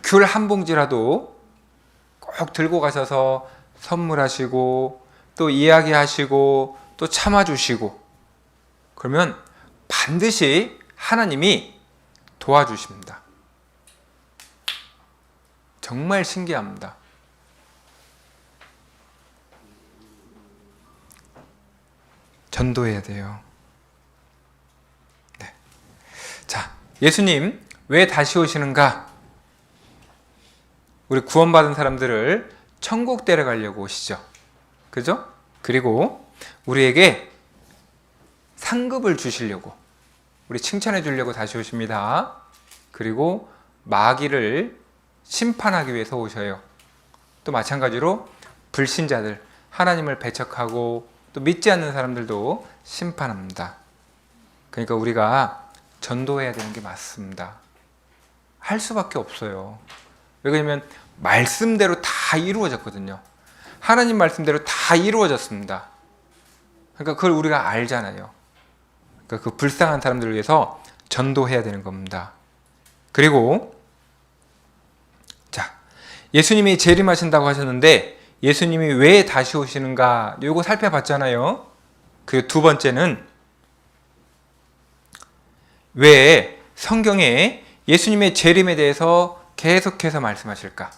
Speaker 1: 귤 한 봉지라도 꼭 들고 가셔서 선물하시고 또 이야기하시고 또 참아주시고 그러면 반드시 하나님이 도와주십니다. 정말 신기합니다. 전도해야 돼요. 네. 자, 예수님 왜 다시 오시는가? 우리 구원받은 사람들을 천국 데려가려고 오시죠. 그죠? 그리고 우리에게 상급을 주시려고, 우리 칭찬해 주려고 다시 오십니다. 그리고 마귀를 심판하기 위해서 오셔요. 또 마찬가지로 불신자들, 하나님을 배척하고 또 믿지 않는 사람들도 심판합니다. 그러니까 우리가 전도해야 되는 게 맞습니다. 할 수밖에 없어요. 왜냐하면 말씀대로 다 이루어졌거든요. 하나님 말씀대로 다 이루어졌습니다. 그러니까 그걸 우리가 알잖아요. 그러니까 그 불쌍한 사람들을 위해서 전도해야 되는 겁니다. 그리고 자, 예수님이 재림하신다고 하셨는데 예수님이 왜 다시 오시는가? 이거 살펴봤잖아요. 그 두 번째는 왜 성경에 예수님의 재림에 대해서 계속해서 말씀하실까?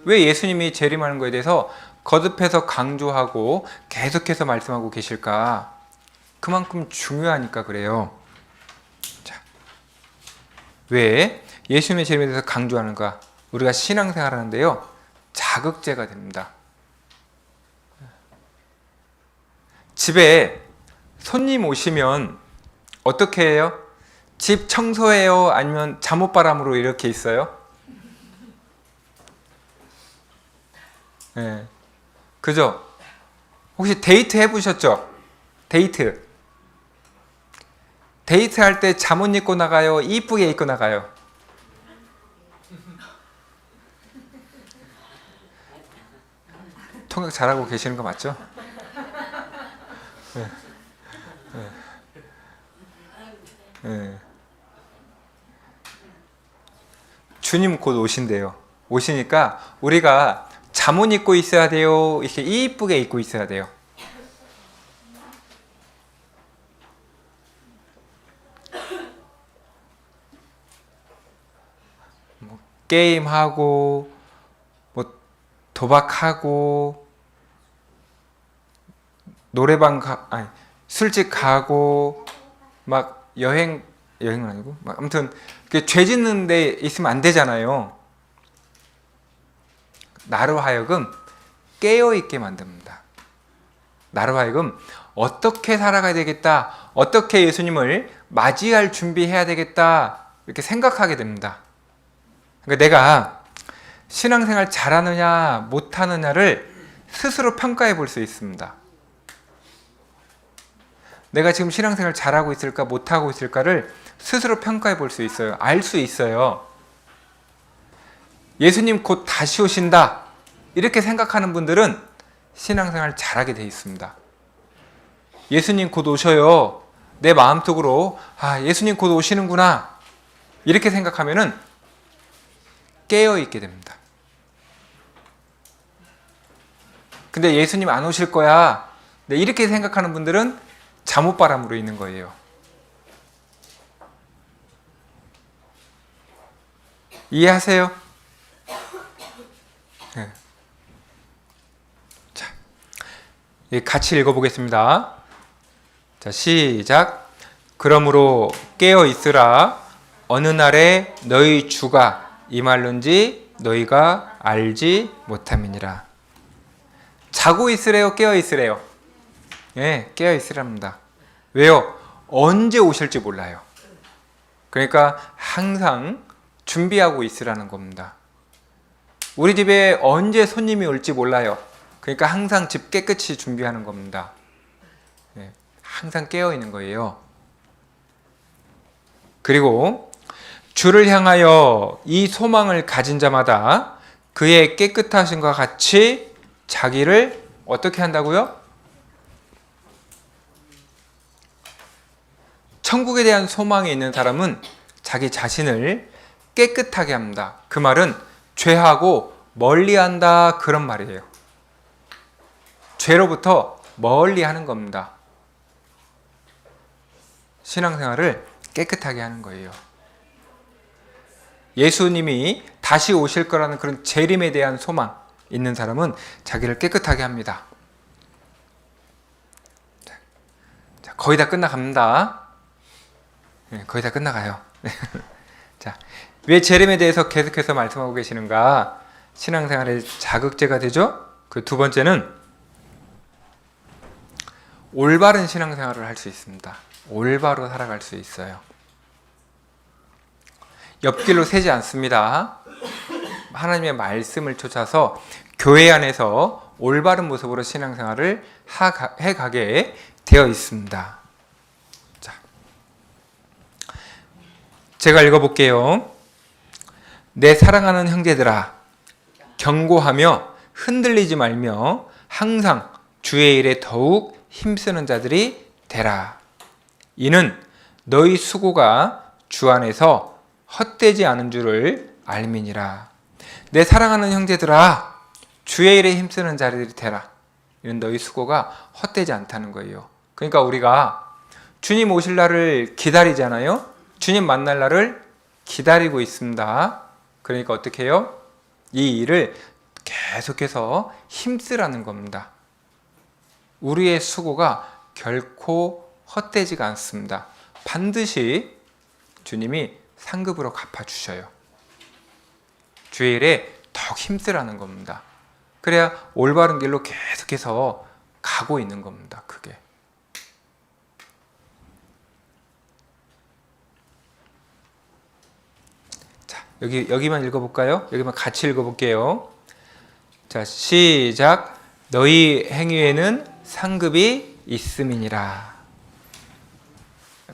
Speaker 1: 왜 예수님이 재림하는 것에 대해서 거듭해서 강조하고 계속해서 말씀하고 계실까? 그만큼 중요하니까 그래요. 자, 왜 예수님의 재림에 대해서 강조하는가? 우리가 신앙생활 하는데요, 자극제가 됩니다. 집에 손님 오시면 어떻게 해요? 집 청소해요? 아니면 잠옷바람으로 이렇게 있어요? 네. 그죠? 혹시 데이트 해보셨죠? 데이트 할 때 잠옷 입고 나가요? 이쁘게 입고 나가요? 통역 잘하고 계시는 거 맞죠? 네. 네. 네. 주님 곧 오신대요. 오시니까 우리가 잠옷 입고 있어야 돼요? 이렇게 이쁘게 입고 있어야 돼요? 뭐 게임하고 뭐 도박하고 아니 술집 가고 막 여행은 아니고 막 아무튼 죄 짓는 데 있으면 안 되잖아요. 나로 하여금 깨어있게 만듭니다. 나로 하여금 어떻게 살아가야 되겠다, 어떻게 예수님을 맞이할 준비해야 되겠다 이렇게 생각하게 됩니다. 그러니까 내가 신앙생활 잘하느냐 못하느냐를 스스로 평가해 볼 수 있습니다. 내가 지금 신앙생활 잘하고 있을까 못하고 있을까를 스스로 평가해 볼 수 있어요. 알 수 있어요. 예수님 곧 다시 오신다 이렇게 생각하는 분들은 신앙생활 잘하게 돼 있습니다. 예수님 곧 오셔요. 내 마음속으로 예수님 곧 오시는구나 이렇게 생각하면은 깨어있게 됩니다. 근데 예수님 안 오실 거야 이렇게 생각하는 분들은 잠옷바람으로 있는 거예요. 이해하세요? 네. 자, 같이 읽어보겠습니다. 자, 시작. 그러므로 깨어 있으라. 어느 날에 너희 주가 임할는지 너희가 알지 못함이니라. 자고 있으래요? 깨어 있으래요? 예, 깨어 있으랍니다. 왜요? 언제 오실지 몰라요. 그러니까 항상 준비하고 있으라는 겁니다. 우리 집에 언제 손님이 올지 몰라요. 그러니까 항상 집 깨끗이 준비하는 겁니다. 예, 항상 깨어 있는 거예요. 그리고 주를 향하여 이 소망을 가진 자마다 그의 깨끗하심과 같이 자기를 어떻게 한다고요? 천국에 대한 소망이 있는 사람은 자기 자신을 깨끗하게 합니다. 그 말은 죄하고 멀리한다 그런 말이에요. 죄로부터 멀리하는 겁니다. 신앙생활을 깨끗하게 하는 거예요. 예수님이 다시 오실 거라는 그런 재림에 대한 소망 있는 사람은 자기를 깨끗하게 합니다. 자, 거의 다 끝나갑니다. 네, 거의 다 끝나가요. 자, 왜 재림에 대해서 계속해서 말씀하고 계시는가? 신앙생활의 자극제가 되죠. 그 두 번째는 올바른 신앙생활을 할 수 있습니다. 올바로 살아갈 수 있어요. 옆길로 새지 않습니다. 하나님의 말씀을 쫓아서 교회 안에서 올바른 모습으로 신앙생활을 해가게 되어 있습니다. 자, 제가 읽어볼게요. 내 사랑하는 형제들아, 경고하며 흔들리지 말며 항상 주의 일에 더욱 힘쓰는 자들이 되라. 이는 너희 수고가 주 안에서 헛되지 않은 줄을 알미니라. 내 사랑하는 형제들아, 주의 일에 힘쓰는 자들이 되라. 이는 너희 수고가 헛되지 않다는 거예요. 그러니까 우리가 주님 오실 날을 기다리잖아요. 주님 만날 날을 기다리고 있습니다. 그러니까 어떻게 해요? 이 일을 계속해서 힘쓰라는 겁니다. 우리의 수고가 결코 헛되지가 않습니다. 반드시 주님이 상급으로 갚아주셔요. 주의 일에 더욱 힘쓰라는 겁니다. 그래야 올바른 길로 계속해서 가고 있는 겁니다. 그게. 자, 여기만 읽어볼까요? 여기만 같이 읽어볼게요. 자, 시작. 너희 행위에는 상급이 있음이니라.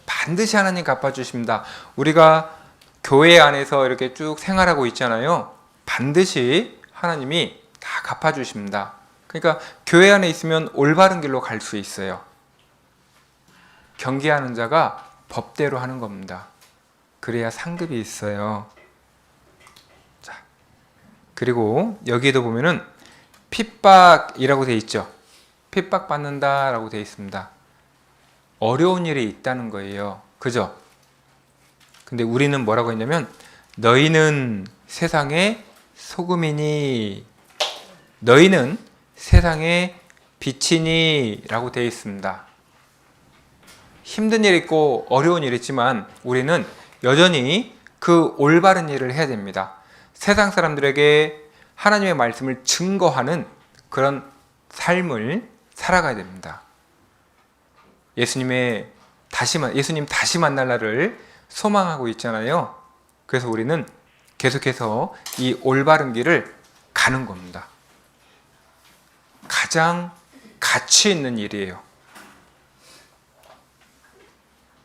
Speaker 1: 반드시 하나님 갚아주십니다. 우리가 교회 안에서 이렇게 쭉 생활하고 있잖아요. 반드시 하나님이 다 갚아주십니다. 그러니까 교회 안에 있으면 올바른 길로 갈 수 있어요. 경계하는 자가 법대로 하는 겁니다. 그래야 상급이 있어요. 자, 그리고 여기에도 보면은 핍박이라고 되어 있죠. 핍박받는다라고 되어 있습니다. 어려운 일이 있다는 거예요. 그죠? 근데 우리는 뭐라고 했냐면 너희는 세상의 소금이니 너희는 세상의 빛이니 라고 되어 있습니다. 힘든 일 있고 어려운 일 있지만 우리는 여전히 그 올바른 일을 해야 됩니다. 세상 사람들에게 하나님의 말씀을 증거하는 그런 삶을 살아가야 됩니다. 예수님 다시 만날 날을 소망하고 있잖아요. 그래서 우리는 계속해서 이 올바른 길을 가는 겁니다. 가장 가치 있는 일이에요.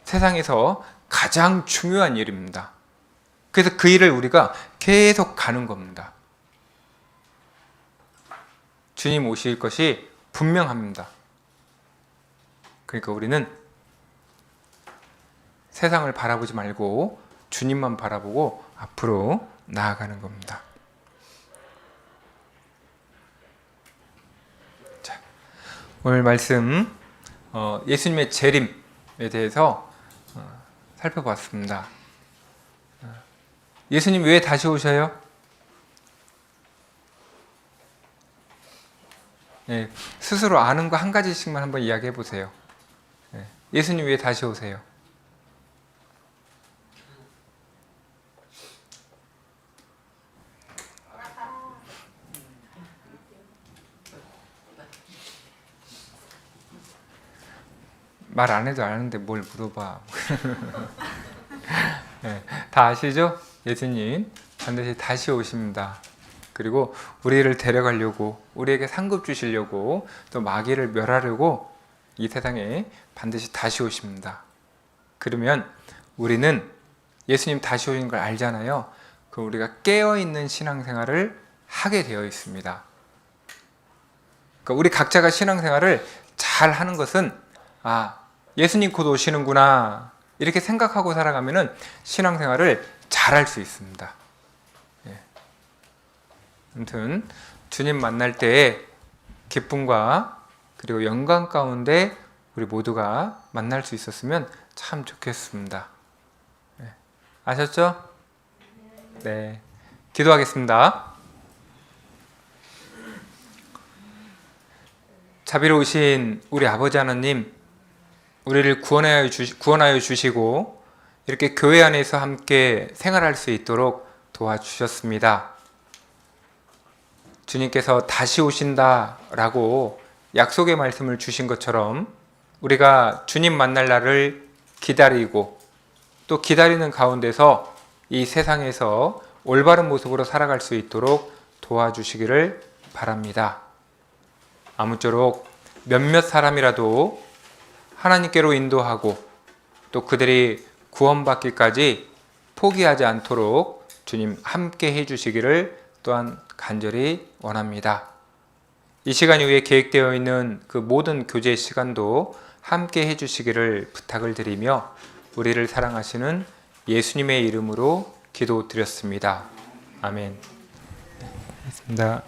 Speaker 1: 세상에서 가장 중요한 일입니다. 그래서 그 일을 우리가 계속 가는 겁니다. 주님 오실 것이 분명합니다. 그러니까 우리는 세상을 바라보지 말고 주님만 바라보고 앞으로 나아가는 겁니다. 자, 오늘 말씀 예수님의 재림에 대해서 살펴봤습니다. 예수님 왜 다시 오셔요? 네, 스스로 아는 거 한 가지씩만 한번 이야기해 보세요. 네, 예수님 왜 다시 오세요? 말 안 해도 아는데 뭘 물어봐. 네, 다 아시죠? 예수님 반드시 다시 오십니다. 그리고 우리를 데려가려고, 우리에게 상급 주시려고, 또 마귀를 멸하려고 이 세상에 반드시 다시 오십니다. 그러면 우리는 예수님 다시 오신 걸 알잖아요. 그럼 우리가 깨어있는 신앙생활을 하게 되어 있습니다. 그러니까 우리 각자가 신앙생활을 잘 하는 것은 예수님 곧 오시는구나 이렇게 생각하고 살아가면 신앙생활을 잘 할 수 있습니다. 아무튼 주님 만날 때의 기쁨과 그리고 영광 가운데 우리 모두가 만날 수 있었으면 참 좋겠습니다. 아셨죠? 네, 기도하겠습니다. 자비로우신 우리 아버지 하나님, 우리를 구원하여 주시고 이렇게 교회 안에서 함께 생활할 수 있도록 도와주셨습니다. 주님께서 다시 오신다라고 약속의 말씀을 주신 것처럼 우리가 주님 만날 날을 기다리고 또 기다리는 가운데서 이 세상에서 올바른 모습으로 살아갈 수 있도록 도와주시기를 바랍니다. 아무쪼록 몇몇 사람이라도 하나님께로 인도하고 또 그들이 구원받기까지 포기하지 않도록 주님 함께 해주시기를 또한 간절히 원합니다. 이 시간 이후에 계획되어 있는 그 모든 교제 시간도 함께 해주시기를 부탁을 드리며 우리를 사랑하시는 예수님의 이름으로 기도드렸습니다. 아멘. 네, 알겠습니다.